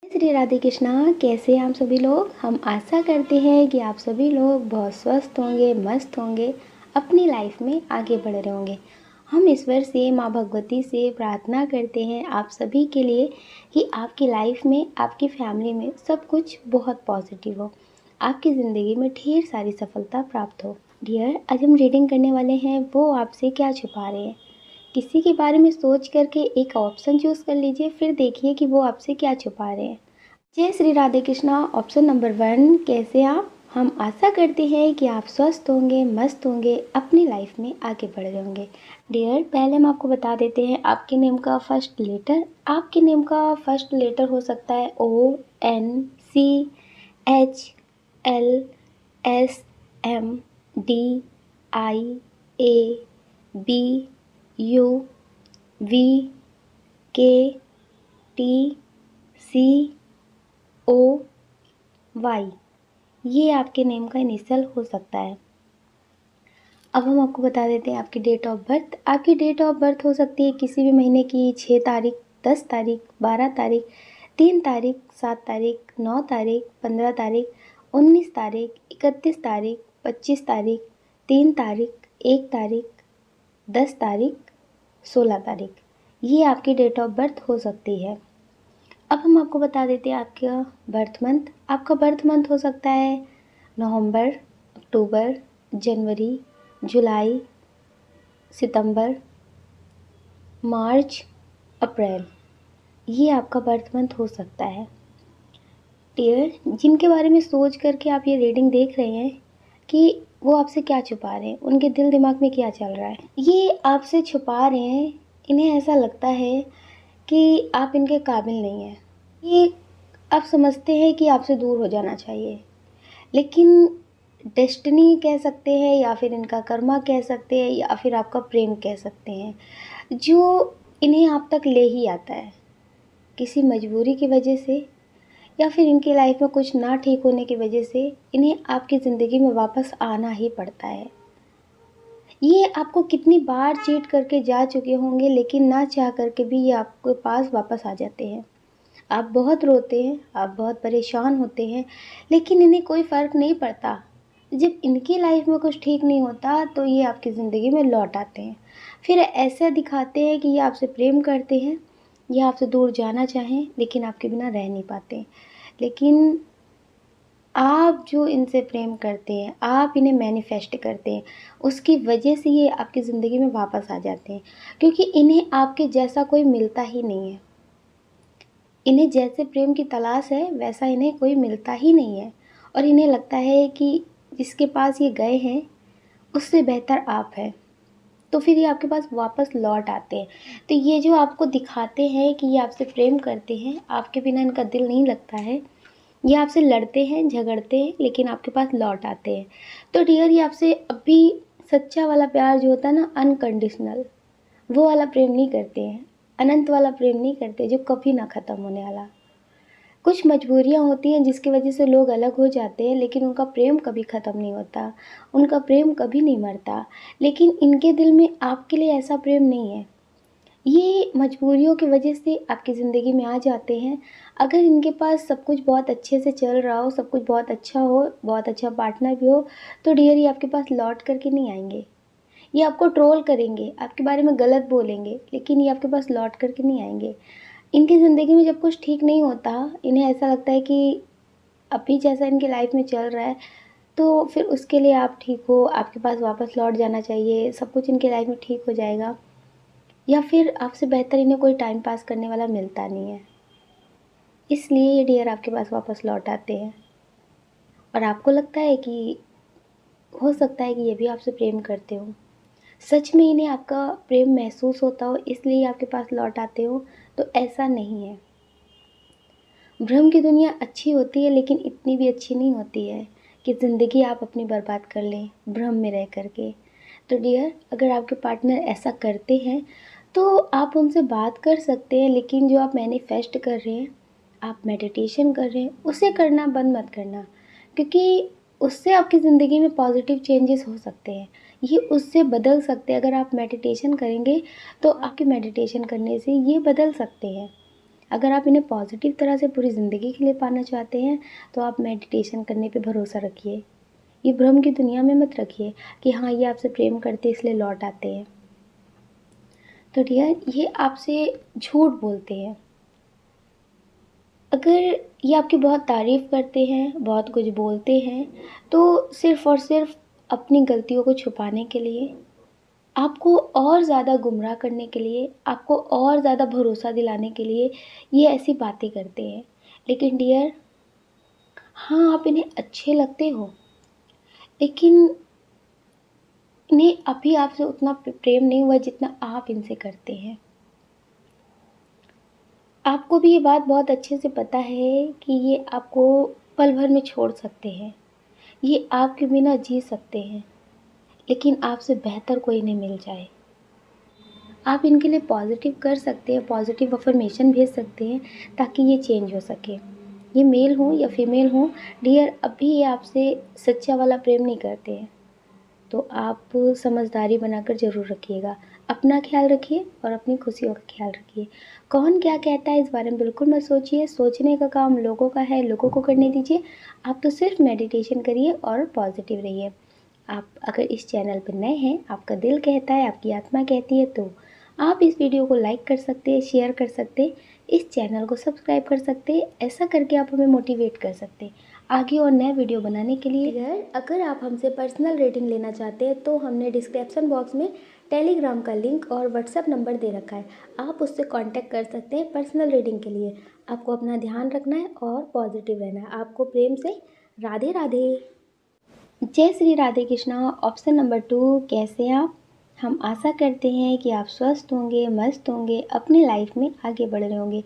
श्री राधे कृष्णा। कैसे हैं आप सभी लोग। हम आशा करते हैं कि आप सभी लोग बहुत स्वस्थ होंगे, मस्त होंगे, अपनी लाइफ में आगे बढ़ रहे होंगे। हम ईश्वर से, माँ भगवती से प्रार्थना करते हैं आप सभी के लिए कि आपकी लाइफ में, आपकी फैमिली में सब कुछ बहुत पॉजिटिव हो, आपकी ज़िंदगी में ढेर सारी सफलता प्राप्त हो। डियर, आज हम रीडिंग करने वाले हैं वो आपसे क्या छुपा रहे हैं। किसी के बारे में सोच करके एक ऑप्शन चूज़ कर लीजिए, फिर देखिए कि वो आपसे क्या छुपा रहे हैं। जय श्री राधे कृष्णा। ऑप्शन नंबर 1, कैसे आप। हम आशा करते हैं कि आप स्वस्थ होंगे, मस्त होंगे, अपनी लाइफ में आगे बढ़ रहे होंगे। डियर, पहले हम आपको बता देते हैं आपके नेम का फर्स्ट लेटर। आपके नेम का फर्स्ट लेटर हो सकता है ONCHLSMDIABUVKTCOY। ये आपके नेम का इनिशियल हो सकता है। अब हम आपको बता देते हैं आपकी डेट ऑफ बर्थ। आपकी डेट ऑफ बर्थ हो सकती है किसी भी महीने की 6 तारीख, 10 तारीख, 12 तारीख, 3 तारीख, 7 तारीख, 9 तारीख, 15 तारीख, 19 तारीख, 31 तारीख, 25 तारीख, 3 तारीख, 1 तारीख, 10 तारीख, 16 तारीख। ये आपकी डेट ऑफ बर्थ हो सकती है। अब हम आपको बता देते हैं आपका बर्थ मंथ। आपका बर्थ मंथ हो सकता है नवंबर, अक्टूबर, जनवरी, जुलाई, सितंबर, मार्च, अप्रैल। ये आपका बर्थ मंथ हो सकता है। डियर, जिनके बारे में सोच करके आप ये रीडिंग देख रहे हैं कि वो आपसे क्या छुपा रहे हैं, उनके दिल दिमाग में क्या चल रहा है, ये आपसे छुपा रहे हैं। इन्हें ऐसा लगता है कि आप इनके काबिल नहीं हैं। ये आप समझते हैं कि आपसे दूर हो जाना चाहिए, लेकिन डेस्टिनी कह सकते हैं या फिर इनका कर्मा कह सकते हैं या फिर आपका प्रेम कह सकते हैं, जो इन्हें आप तक ले ही आता है किसी मजबूरी की वजह से या फिर इनकी लाइफ में कुछ ना ठीक होने की वजह से इन्हें आपकी ज़िंदगी में वापस आना ही पड़ता है। ये आपको कितनी बार चीट करके जा चुके होंगे, लेकिन ना चाह करके भी ये आपके पास वापस आ जाते हैं। आप बहुत रोते हैं, आप बहुत परेशान होते हैं, लेकिन इन्हें कोई फ़र्क नहीं पड़ता। जब इनकी लाइफ में कुछ ठीक नहीं होता तो ये आपकी ज़िंदगी में लौट आते हैं। फिर ऐसे दिखाते हैं कि ये आपसे प्रेम करते हैं, ये आपसे दूर जाना चाहें, लेकिन आपके बिना रह नहीं पाते। लेकिन आप जो इनसे प्रेम करते हैं, आप इन्हें मैनिफेस्ट करते हैं, उसकी वजह से ये आपकी ज़िंदगी में वापस आ जाते हैं, क्योंकि इन्हें आपके जैसा कोई मिलता ही नहीं है। इन्हें जैसे प्रेम की तलाश है वैसा इन्हें कोई मिलता ही नहीं है, और इन्हें लगता है कि जिसके पास ये गए हैं उससे बेहतर आप हैं, तो फिर ये आपके पास वापस लौट आते हैं। तो ये जो आपको दिखाते हैं कि ये आपसे प्रेम करते हैं, आपके बिना इनका दिल नहीं लगता है, ये आपसे लड़ते हैं, झगड़ते हैं, लेकिन आपके पास लौट आते हैं। तो डियर, ये आपसे अभी सच्चा वाला प्यार जो होता है ना, अनकंडीशनल, वो वाला प्रेम नहीं करते हैं, अनंत वाला प्रेम नहीं करते जो कभी ना ख़त्म होने वाला। कुछ मजबूरियाँ होती हैं जिसकी वजह से लोग अलग हो जाते हैं, लेकिन उनका प्रेम कभी ख़त्म नहीं होता, उनका प्रेम कभी नहीं मरता। लेकिन इनके दिल में आपके लिए ऐसा प्रेम नहीं है। ये मजबूरियों की वजह से आपकी ज़िंदगी में आ जाते हैं। अगर इनके पास सब कुछ बहुत अच्छे से चल रहा हो, सब कुछ बहुत अच्छा हो, बहुत अच्छा पार्टनर भी हो, तो डियर ये आपके पास लौट करके नहीं आएंगे। ये आपको ट्रोल करेंगे, आपके बारे में गलत बोलेंगे, लेकिन ये आपके पास लौट करके नहीं आएंगे। इनकी ज़िंदगी में जब कुछ ठीक नहीं होता, इन्हें ऐसा लगता है कि अभी जैसा इनकी लाइफ में चल रहा है, तो फिर उसके लिए आप ठीक हो, आपके पास वापस लौट जाना चाहिए, सब कुछ इनकी लाइफ में ठीक हो जाएगा, या फिर आपसे बेहतर इन्हें कोई टाइम पास करने वाला मिलता नहीं है। इसलिए ये डियर आपके पास वापस लौट आते हैं। और आपको लगता है कि हो सकता है कि ये भी आपसे प्रेम करते हो, सच में इन्हें आपका प्रेम महसूस होता हो, इसलिए आपके पास लौट आते हो, तो ऐसा नहीं है। भ्रम की दुनिया अच्छी होती है, लेकिन इतनी भी अच्छी नहीं होती है कि ज़िंदगी आप अपनी बर्बाद कर लें भ्रम में रह करके। तो डियर, अगर आपके पार्टनर ऐसा करते हैं तो आप उनसे बात कर सकते हैं, लेकिन जो आप मैनिफेस्ट कर रहे हैं, आप मेडिटेशन कर रहे हैं, उसे करना बंद मत करना, क्योंकि उससे आपकी ज़िंदगी में पॉजिटिव चेंजेस हो सकते हैं। ये उससे बदल सकते हैं। अगर आप मेडिटेशन करेंगे तो आपके मेडिटेशन करने से ये बदल सकते हैं। अगर आप इन्हें पॉजिटिव तरह से पूरी ज़िंदगी के लिए पाना चाहते हैं तो आप मेडिटेशन करने पे भरोसा रखिए। ये भ्रम की दुनिया में मत रखिए कि हाँ ये आपसे प्रेम करते इसलिए लौट आते हैं। तो डियर, ये आपसे झूठ बोलते हैं। अगर ये आपकी बहुत तारीफ़ करते हैं, बहुत कुछ बोलते हैं, तो सिर्फ़ और सिर्फ़ अपनी गलतियों को छुपाने के लिए, आपको और ज़्यादा गुमराह करने के लिए, आपको और ज़्यादा भरोसा दिलाने के लिए ये ऐसी बातें करते हैं। लेकिन डियर, हाँ, आप इन्हें अच्छे लगते हो, लेकिन इन्हें अभी आपसे उतना प्रेम नहीं हुआ जितना आप इनसे करते हैं। आपको भी ये बात बहुत अच्छे से पता है कि ये आपको पल भर में छोड़ सकते हैं, ये आपके बिना जी सकते हैं, लेकिन आपसे बेहतर कोई नहीं मिल जाए। आप इनके लिए पॉज़िटिव कर सकते हैं, पॉज़िटिव अफ़र्मेशन भेज सकते हैं ताकि ये चेंज हो सके। ये मेल हो या फीमेल हो, डियर, अभी ये आपसे सच्चा वाला प्रेम नहीं करते हैं। तो आप समझदारी बनाकर ज़रूर रखिएगा। अपना ख़्याल रखिए और अपनी खुशियों का ख़्याल रखिए। कौन क्या कहता है इस बारे में बिल्कुल मत सोचिए, सोचने का काम लोगों का है, लोगों को करने दीजिए। आप तो सिर्फ़ मेडिटेशन करिए और पॉज़िटिव रहिए। आप अगर इस चैनल पर नए हैं, आपका दिल कहता है, आपकी आत्मा कहती है, तो आप इस वीडियो को लाइक कर सकते हैं, शेयर कर सकते हैं, इस चैनल को सब्सक्राइब कर सकते हैं। ऐसा करके आप हमें मोटिवेट कर सकते हैं आगे और नए वीडियो बनाने के लिए। अगर आप हमसे पर्सनल रीडिंग लेना चाहते हैं तो हमने डिस्क्रिप्शन बॉक्स में टेलीग्राम का लिंक और व्हाट्सएप नंबर दे रखा है, आप उससे कांटेक्ट कर सकते हैं पर्सनल रीडिंग के लिए। आपको अपना ध्यान रखना है और पॉजिटिव रहना है। आपको प्रेम से राधे राधे। जय श्री राधे कृष्णा। ऑप्शन नंबर 2, कैसे आप? हम आशा करते हैं कि आप स्वस्थ होंगे, मस्त होंगे, अपनी लाइफ में आगे बढ़ रहे होंगे।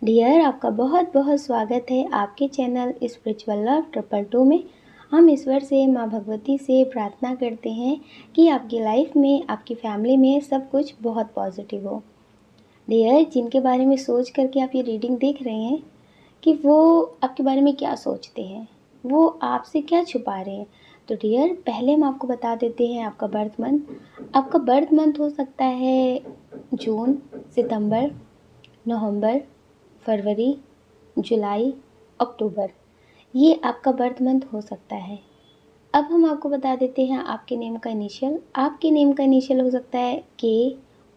डियर, आपका बहुत बहुत स्वागत है आपके चैनल स्पिरिचुअल लव 222 में। हम ईश्वर से, माँ भगवती से प्रार्थना करते हैं कि आपकी लाइफ में, आपकी फैमिली में सब कुछ बहुत पॉजिटिव हो। डियर, जिनके बारे में सोच करके आप ये रीडिंग देख रहे हैं कि वो आपके बारे में क्या सोचते हैं, वो आपसे क्या छुपा रहे हैं, तो डियर, पहले हम आपको बता देते हैं आपका बर्थ मंथ। आपका बर्थ मंथ हो सकता है जून, सितंबर, नवंबर, फरवरी, जुलाई, अक्टूबर। ये आपका बर्थ मंथ हो सकता है। अब हम आपको बता देते हैं आपके नेम का इनिशियल। आपके नेम का इनिशियल हो सकता है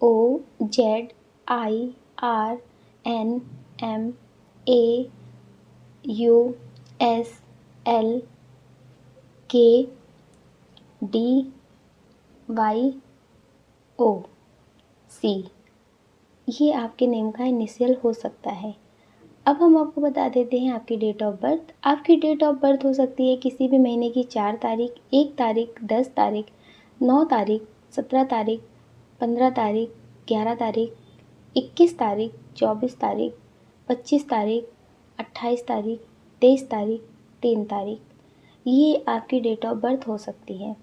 KOJRNMAUSLKDYOC। ये आपके नेम का इनिशियल हो सकता है। अब हम आपको बता देते हैं आपकी डेट ऑफ बर्थ। आपकी डेट ऑफ बर्थ हो सकती है किसी भी महीने की 4 तारीख, 1 तारीख, 10 तारीख, 9 तारीख, 17 तारीख, 15 तारीख, 11 तारीख, 21 तारीख, 24 तारीख, 25 तारीख, 28 तारीख, 23 तारीख, 3 तारीख। ये आपकी डेट ऑफ बर्थ हो सकती है।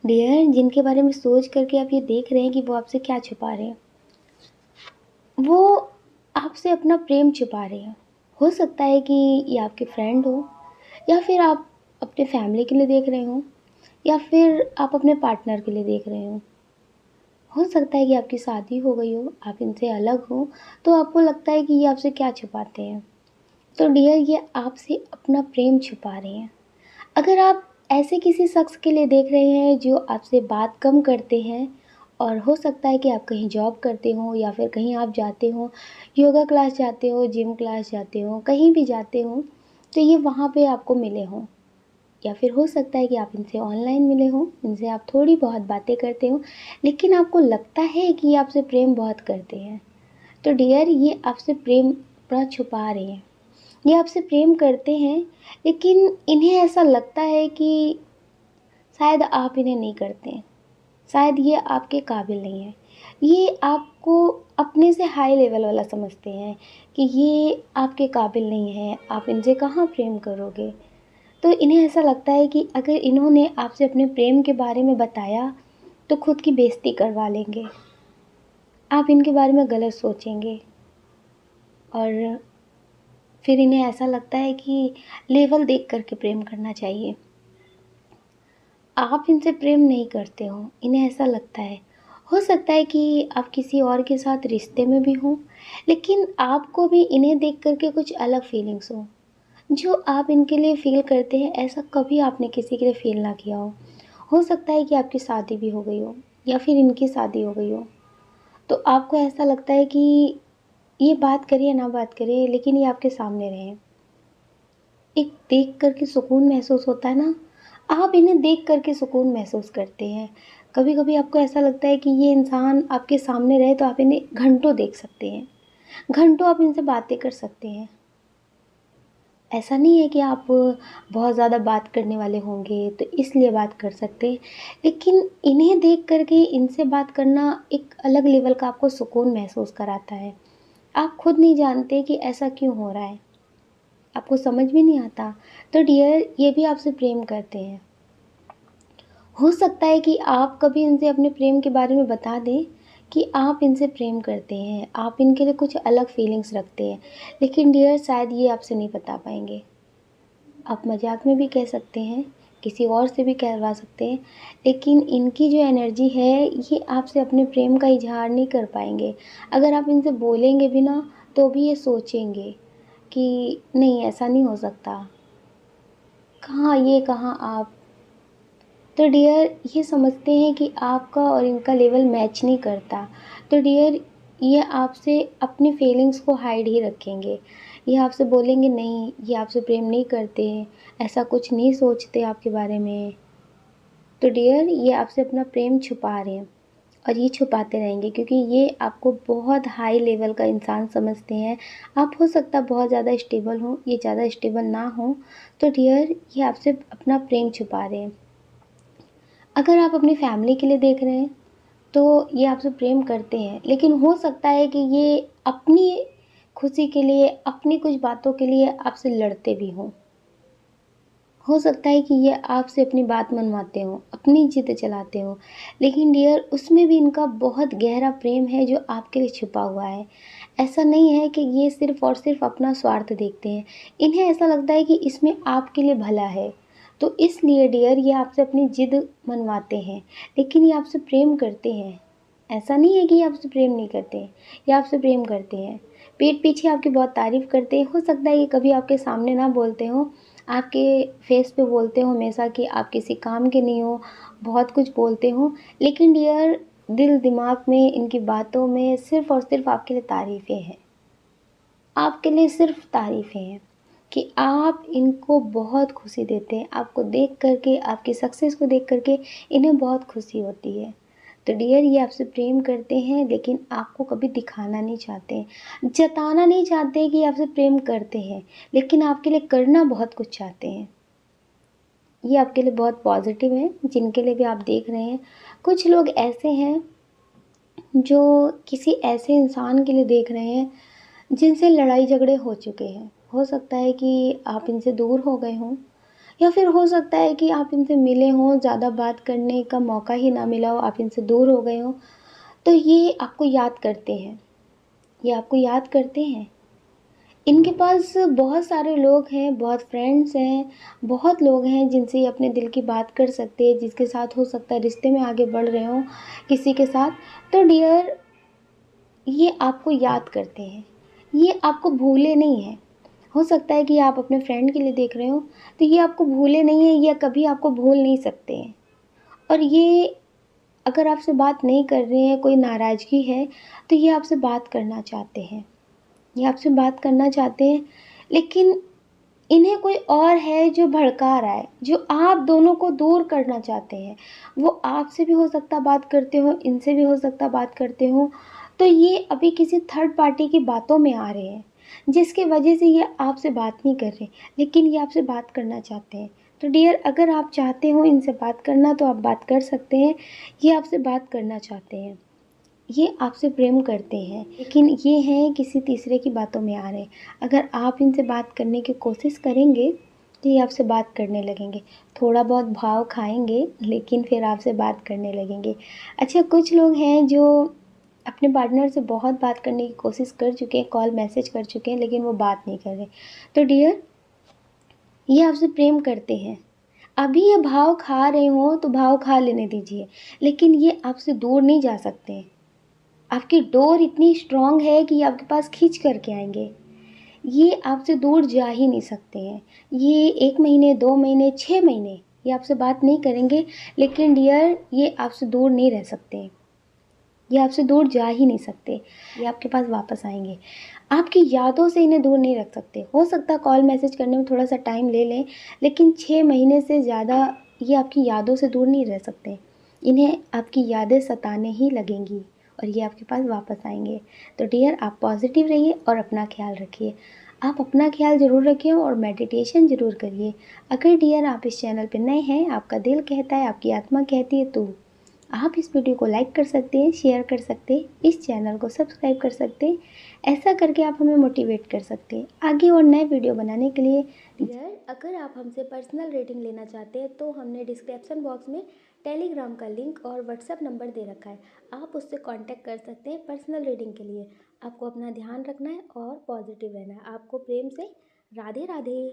डियर, जिनके बारे में सोच करके आप ये देख रहे हैं कि वो आपसे क्या छुपा रहे हैं, वो आपसे अपना प्रेम छुपा रहे हैं। हो सकता है कि ये आपके फ्रेंड हो, या फिर आप अपने फैमिली के लिए देख रहे हो, या फिर आप अपने पार्टनर के लिए देख रहे हो सकता है कि आपकी शादी हो गई हो, आप इनसे अलग हो, तो आपको लगता है कि ये आपसे क्या छुपाते हैं। तो डियर, ये आपसे अपना प्रेम छुपा रहे हैं। अगर आप ऐसे किसी शख्स के लिए देख रहे हैं जो आपसे बात कम करते हैं, और हो सकता है कि आप कहीं जॉब करते हो या फिर कहीं आप जाते हो, योगा क्लास जाते हो, जिम क्लास जाते हो, कहीं भी जाते हो, तो ये वहाँ पे आपको मिले हों। या फिर हो सकता है कि आप इनसे ऑनलाइन मिले हों, इनसे आप थोड़ी बहुत बातें करते हो, लेकिन आपको लगता है कि ये आपसे प्रेम बहुत करते हैं। तो डियर, ये आपसे प्रेम अपना छुपा रहे हैं। ये आपसे प्रेम करते हैं, लेकिन इन्हें ऐसा लगता है कि शायद आप इन्हें नहीं करते हैं, शायद ये आपके काबिल नहीं है। ये आपको अपने से हाई लेवल वाला समझते हैं कि ये आपके काबिल नहीं है, आप इनसे कहाँ प्रेम करोगे। तो इन्हें ऐसा लगता है कि अगर इन्होंने आपसे अपने प्रेम के बारे में बताया तो खुद की बेइज्जती करवा लेंगे, आप इनके बारे में गलत सोचेंगे, और फिर इन्हें ऐसा लगता है कि लेवल देख करके प्रेम करना चाहिए। आप इनसे प्रेम नहीं करते हो, इन्हें ऐसा लगता है, हो सकता है कि आप किसी और के साथ रिश्ते में भी हों, लेकिन आपको भी इन्हें देख कर के कुछ अलग फीलिंग्स हो। जो आप इनके लिए फ़ील करते हैं, ऐसा कभी आपने किसी के लिए फ़ील ना किया हो। हो सकता है कि आपकी शादी भी हो गई हो या फिर इनकी शादी हो गई हो, तो आपको ऐसा लगता है कि ये बात करे या ना बात करे, लेकिन ये आपके सामने रहें। एक देख कर के सुकून महसूस होता है ना, आप इन्हें देख कर के सुकून महसूस करते हैं। कभी-कभी आपको ऐसा लगता है कि ये इंसान आपके सामने रहे तो आप इन्हें घंटों देख सकते हैं, घंटों आप इनसे बातें कर सकते हैं। ऐसा नहीं है कि आप बहुत ज़्यादा बात करने वाले होंगे तो इसलिए बात कर सकते हैं, लेकिन इन्हें देख कर के इनसे बात करना एक अलग लेवल का आपको सुकून महसूस कराता है। आप खुद नहीं जानते कि ऐसा क्यों हो रहा है, आपको समझ भी नहीं आता। तो डियर, ये भी आपसे प्रेम करते हैं। हो सकता है कि आप कभी इनसे अपने प्रेम के बारे में बता दें कि आप इनसे प्रेम करते हैं, आप इनके लिए कुछ अलग फीलिंग्स रखते हैं, लेकिन डियर शायद ये आपसे नहीं बता पाएँगे। आप मज़ाक में भी कह सकते हैं, किसी और से भी कहलवा सकते हैं, लेकिन इनकी जो एनर्जी है, ये आपसे अपने प्रेम का इज़हार नहीं कर पाएँगे। अगर आप इनसे बोलेंगे भी ना, तो भी ये सोचेंगे कि नहीं, ऐसा नहीं हो सकता। कहाँ ये, कहाँ आप। तो डियर, ये समझते हैं कि आपका और इनका लेवल मैच नहीं करता। तो डियर, ये आपसे अपनी फीलिंग्स को हाइड ही रखेंगे। ये आपसे बोलेंगे नहीं, ये आपसे प्रेम नहीं करते, ऐसा कुछ नहीं सोचते आपके बारे में। तो डियर, ये आपसे अपना प्रेम छुपा रहे हैं और ये छुपाते रहेंगे, क्योंकि ये आपको बहुत हाई लेवल का इंसान समझते हैं। आप हो सकता है बहुत ज़्यादा स्टेबल हों, ये ज़्यादा स्टेबल ना हों। तो डियर, ये आपसे अपना प्रेम छुपा रहे हैं। अगर आप अपनी फैमिली के लिए देख रहे हैं, तो ये आपसे प्रेम करते हैं, लेकिन हो सकता है कि ये अपनी खुशी के लिए, अपनी कुछ बातों के लिए आपसे लड़ते भी हों। हो सकता है कि ये आपसे अपनी बात मनवाते हों, अपनी जिद चलाते हों, लेकिन डियर, उसमें भी इनका बहुत गहरा प्रेम है जो आपके लिए छुपा हुआ है। ऐसा नहीं है कि ये सिर्फ़ और सिर्फ़ अपना स्वार्थ देखते हैं, इन्हें ऐसा लगता है कि इसमें आपके लिए भला है। तो इसलिए डियर, ये आपसे अपनी जिद मनवाते हैं, लेकिन ये आपसे प्रेम करते हैं। ऐसा नहीं है कि ये आपसे प्रेम नहीं करते, ये आपसे प्रेम करते हैं। पीठ पीछे आपकी बहुत तारीफ़ करते हैं। हो सकता है ये कभी आपके सामने ना बोलते हों, आपके फेस पे बोलते हो हमेशा कि आप किसी काम के नहीं हो, बहुत कुछ बोलते हो, लेकिन डियर, दिल दिमाग में, इनकी बातों में सिर्फ़ और सिर्फ़ आपके लिए तारीफ़ें हैं। आपके लिए सिर्फ़ तारीफ़ें हैं कि आप इनको बहुत खुशी देते हैं। आपको देख कर के, आपकी सक्सेस को देख कर के इन्हें बहुत खुशी होती है। तो डियर, ये आपसे प्रेम करते हैं, लेकिन आपको कभी दिखाना नहीं चाहते हैं, जताना नहीं चाहते कि आपसे प्रेम करते हैं, लेकिन आपके लिए करना बहुत कुछ चाहते हैं। ये आपके लिए बहुत पॉज़िटिव है, जिनके लिए भी आप देख रहे हैं। कुछ लोग ऐसे हैं जो किसी ऐसे इंसान के लिए देख रहे हैं जिनसे लड़ाई झगड़े हो चुके हैं। हो सकता है कि आप इनसे दूर हो गए हों, या फिर हो सकता है कि आप इनसे मिले हों, ज़्यादा बात करने का मौका ही ना मिला हो, आप इनसे दूर हो गए हों। तो ये आपको याद करते हैं, ये आपको याद करते हैं। इनके पास बहुत सारे लोग हैं, बहुत फ्रेंड्स हैं, बहुत लोग हैं जिनसे ये अपने दिल की बात कर सकते हैं, जिसके साथ हो सकता है रिश्ते में आगे बढ़ रहे हों किसी के साथ। तो डियर, ये आपको याद करते हैं, ये आपको भूले नहीं हैं। हो सकता है कि आप अपने फ्रेंड के लिए देख रहे हो, तो ये आपको भूले नहीं हैं, ये कभी आपको भूल नहीं सकते हैं। और ये अगर आपसे बात नहीं कर रहे हैं, कोई नाराज़गी है, तो ये आपसे बात करना चाहते हैं। ये आपसे बात करना चाहते हैं, लेकिन इन्हें कोई और है जो भड़का रहा है, जो आप दोनों को दूर करना चाहते हैं। वो आपसे भी हो सकता है बात करते हों, इनसे भी हो सकता है बात करते हों, तो ये अभी किसी थर्ड पार्टी की बातों में आ रहे हैं, जिसकी वजह से ये आपसे बात नहीं कर रहे, लेकिन ये आपसे बात करना चाहते हैं। तो डियर, अगर आप चाहते हो इनसे बात करना, तो आप बात कर सकते हैं। ये आपसे बात करना चाहते हैं, ये आपसे प्रेम करते हैं, लेकिन ये हैं किसी तीसरे की बातों में आ रहे हैं। अगर आप इनसे बात करने की कोशिश करेंगे, तो ये आपसे बात करने लगेंगे। थोड़ा बहुत भाव खाएँगे, लेकिन फिर आपसे बात करने लगेंगे। अच्छा, कुछ लोग हैं जो अपने पार्टनर से बहुत बात करने की कोशिश कर चुके हैं, कॉल, मैसेज कर चुके हैं, लेकिन वो बात नहीं कर रहे। तो डियर, ये आपसे प्रेम करते हैं। अभी ये भाव खा रहे हो तो भाव खा लेने दीजिए, लेकिन ये आपसे दूर नहीं जा सकते। आपकी डोर इतनी स्ट्रॉन्ग है कि ये आपके पास खींच करके आएंगे। ये आपसे दूर जा ही नहीं सकते हैं। ये 1 महीने, 2 महीने, 6 महीने ये आपसे बात नहीं करेंगे, लेकिन डियर ये आपसे दूर नहीं रह सकते। ये आपसे दूर जा ही नहीं सकते। ये आपके पास वापस आएंगे। आपकी यादों से इन्हें दूर नहीं रख सकते। हो सकता है कॉल मैसेज करने में थोड़ा सा टाइम ले लें, लेकिन 6 महीने से ज़्यादा ये आपकी यादों से दूर नहीं रह सकते। इन्हें आपकी यादें सताने ही लगेंगी और ये आपके पास वापस आएंगे। तो डियर आप पॉजिटिव रहिए और अपना ख्याल रखिए। आप अपना ख्याल ज़रूर रखिए और मेडिटेशन ज़रूर करिए। अगर डियर आप इस चैनल पर नए हैं, आपका दिल कहता है, आपकी आत्मा कहती है, तो आप इस वीडियो को लाइक कर सकते हैं, शेयर कर सकते हैं, इस चैनल को सब्सक्राइब कर सकते हैं। ऐसा करके आप हमें मोटिवेट कर सकते हैं आगे और नए वीडियो बनाने के लिए। डियर अगर आप हमसे पर्सनल रेटिंग लेना चाहते हैं तो हमने डिस्क्रिप्शन बॉक्स में टेलीग्राम का लिंक और व्हाट्सएप नंबर दे रखा है। आप उससे कांटेक्ट कर सकते हैं पर्सनल रीडिंग के लिए। आपको अपना ध्यान रखना है और पॉजिटिव रहना है। आपको प्रेम से राधे राधे।